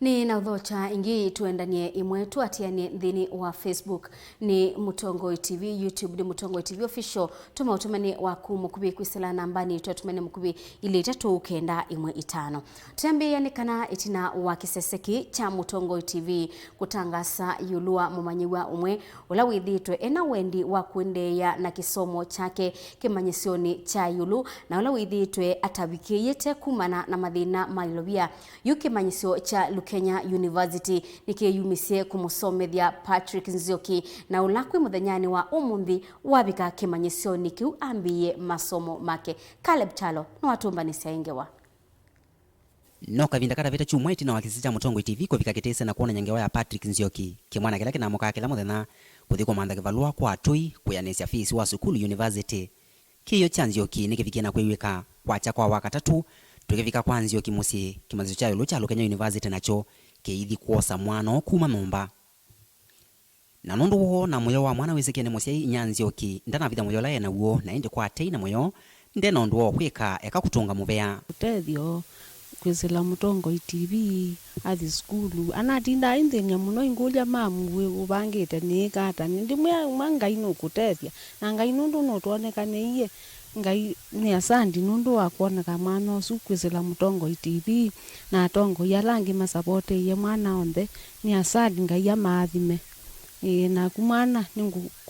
Ni na udhocha ingi tuendanie imwetu atianie ndhini wa Facebook ni Mutongoi TV, YouTube ni Mutongoi TV official. Tuma utumani waku mukubi Kwisila nambani tuatumani mukubi ili tatu ukenda imwe itano. Tuambia ni kana itina wa kiseseki cha Mutongoi TV kutangasa yulua mumanyiwa umwe ulawidhitwe ena wendi wa kuendeya na kisomo chake Kimanyisyoni cha yulu na ulawidhitwe atabiki yete kumana na madhina mailobia Kimanyisyoni cha Lukenya University nikiyumisie kumusomethia Patrick Nzyoki na ulakwe muthanyani wa umuthi wabika Kimanyisyoni kiu ambiye masomo make. Caleb Chalo no watumbanisia ingewa no kavinda kata vita chumweti na wakisija Mutongoi TV kwa vika kitese na kuona nyangewa ya Patrick Nzyoki kimwana kila kina moka kila muthena kuthiko manda kivalua kwa atui kuyanesia fees wa sukulu university kiyo cha Nzyoki nikivikia na kwiwika kwa cha kwa wakatatu tukivika kwa Nzyoki musi Kimanyisyoni cha yulu cha Lukenya University nacho keithi kuosa mwana kuma nomba na nundu wo na moyo wa mwana wizike ne musi Nzyoki ndana vitha moyo la na wo na inde kwa atei na moyo nde nundu wo kwika eka kutunga muvea Kutethio Kwisila Mutongoi TV athi skulu anatinda indhenya muno ingulya mamuwe ubangite nikata ndimwe Ngai no kutethia na Ngai nundu no tuonekane iye Ngai ni asandi nundu wa kuoneka mwana usu Kwisila Mutongoi TV na atongo yalangi masapote ye mwana onthe ni asandi Ngai ya maathime na kumana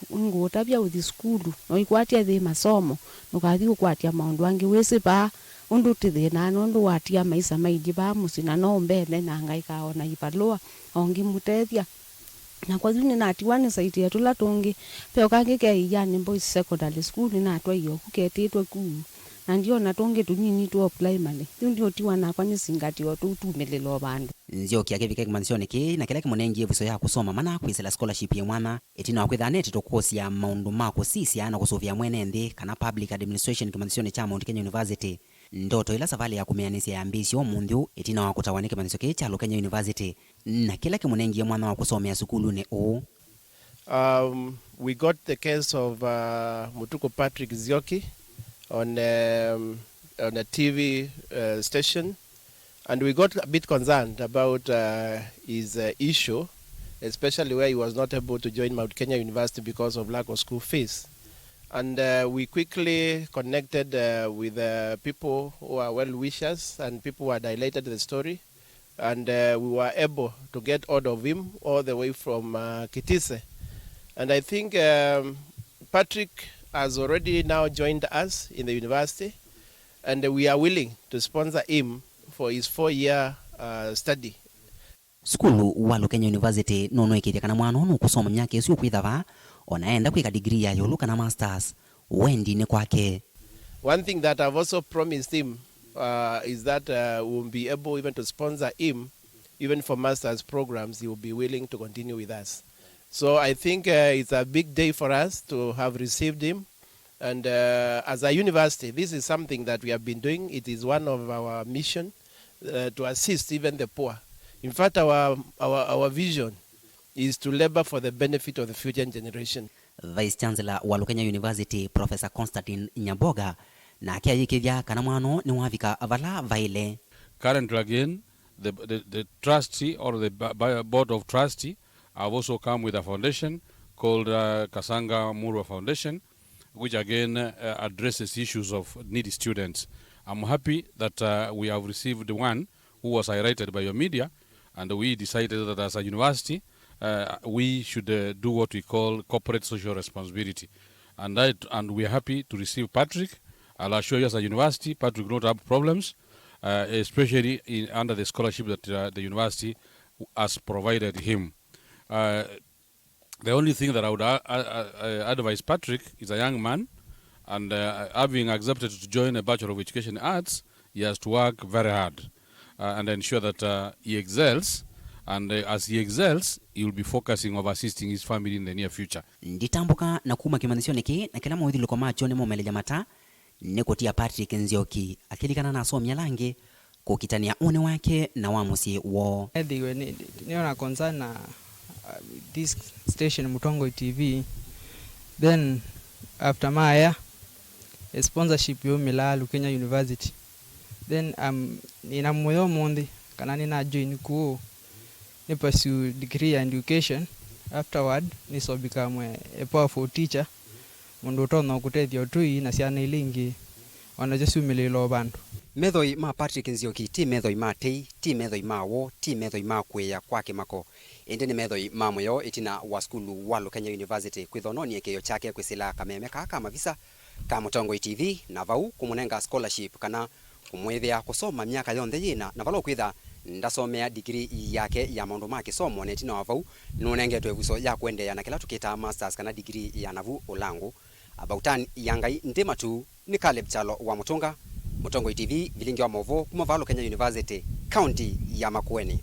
ningutabia uthi skulu no ikwatia thi masomo nukathi ukwatia maundu angi wisipa undu tithina nundu watia maisa maiji ba musina no mbele na Ngai kaona ipalua ongi mutethia na kwa zini na atiwani saiti ya tula tungi peo kange ke yani boys secondary school na atwa iyo kuketitwe ku na ndio na tungi tunini tu primary ndio tiwa na kwani singati watu tumelelo bandu Nzyoki akivika Kimanyisyoni ki na kila kimunengi viso ya kusoma mana Kwisila scholarship ya mwana etina wakwithane titokosi ya maundu mako sisi ana kusovia mwene ndi kana public administration Kimanyisyoni cha Mount Kenya University ndoto ila savali ya kumeanisia ambisio mundu etina wakutawane Kimanyisyoni cha Lukenya University na kila kimunengi ya mwana wa kusomea sukulu ne o we got the case of Mutuko Patrick Nzyoki on a TV station, and we got a bit concerned about his issue, especially where he was not able to join Mount Kenya University because of lack of school fees. And we quickly connected with people who are well-wishers and people who are dilated the story, and we were able to get hold of him all the way from Kitise. And I think Patrick has already now joined us in the university, and we are willing to sponsor him for his 4-year study. Skulu wa Lukenya University nono ikitia kana mwana ono kusoma myaka isio kwithava onaenda kwika degree ya yolo kana masters wendi ne kwake. One thing that I've also promised him is that we'll be able even to sponsor him even for masters programs. He will be willing to continue with us. So I think it's a big day for us to have received him. And as a university, this is something that we have been doing. It is one of our mission to assist even the poor. In fact, our vision is to labor for the benefit of the future generation. Vice Chancellor wa Lukenya University, Professor Constantine Nyaboga, na kia yikivya kana mwano ni wavika avala vaile. Currently again, the trustee or the board of trustee have also come with a foundation called Kasanga Murwa Foundation, which again addresses issues of needy students. I'm happy that we have received one who was highlighted by your media, and we decided that as a university, we should do what we call corporate social responsibility. And we are happy to receive Patrick. I'll assure you as a university, Patrick will not have problems, especially under the scholarship that the university has provided him. The only thing that I would advise Patrick is a young man, and having accepted to join a Bachelor of Education Arts, he has to work very hard and ensure that he excels. And as he excels, he will be focusing on assisting his family in the near future. Nditambuka na kuma Kimanyisyoni ki na kila mwithi luko macho ni momele jamata nekutia Patrick Nzyoki akilikana na asomya lange kukitania une wake na wamusi wo. Niona concern na this station Mutongoi TV. Then after my sponsorship yo mila Lukenya University. Then nina moyo mondi kana nina join ku ni pursue degree in education. Afterward ni so become a powerful teacher mundu tono kutethia utui na ciana ilingi ona jesumililo bandu. Methoi ma Patrick Nzyoki ti methoi ma tei, ti methoi ma wo, ti methoi ma kweya kwake mako. Ende ni methoi ma moyo itina wa skulu wa Lukenya University kwithononi ekeyo chake Kwisila kameme kaka mavisa ka Mutongoi TV na vau kumunenga scholarship kana kumwethia kusoma miaka yonthe yina na valo kwitha ndasomea degree yake ya maundu ma kisomo netina wa vau nunengetwe vuso ya kuendeea na kila tukita masters kana degree ya navu ulangu abautan ya Ngai ndema tu ni Caleb Chalo wa Mutunga Mutongoi TV vilingi wa movo kuma va Lukenya University county ya Makueni.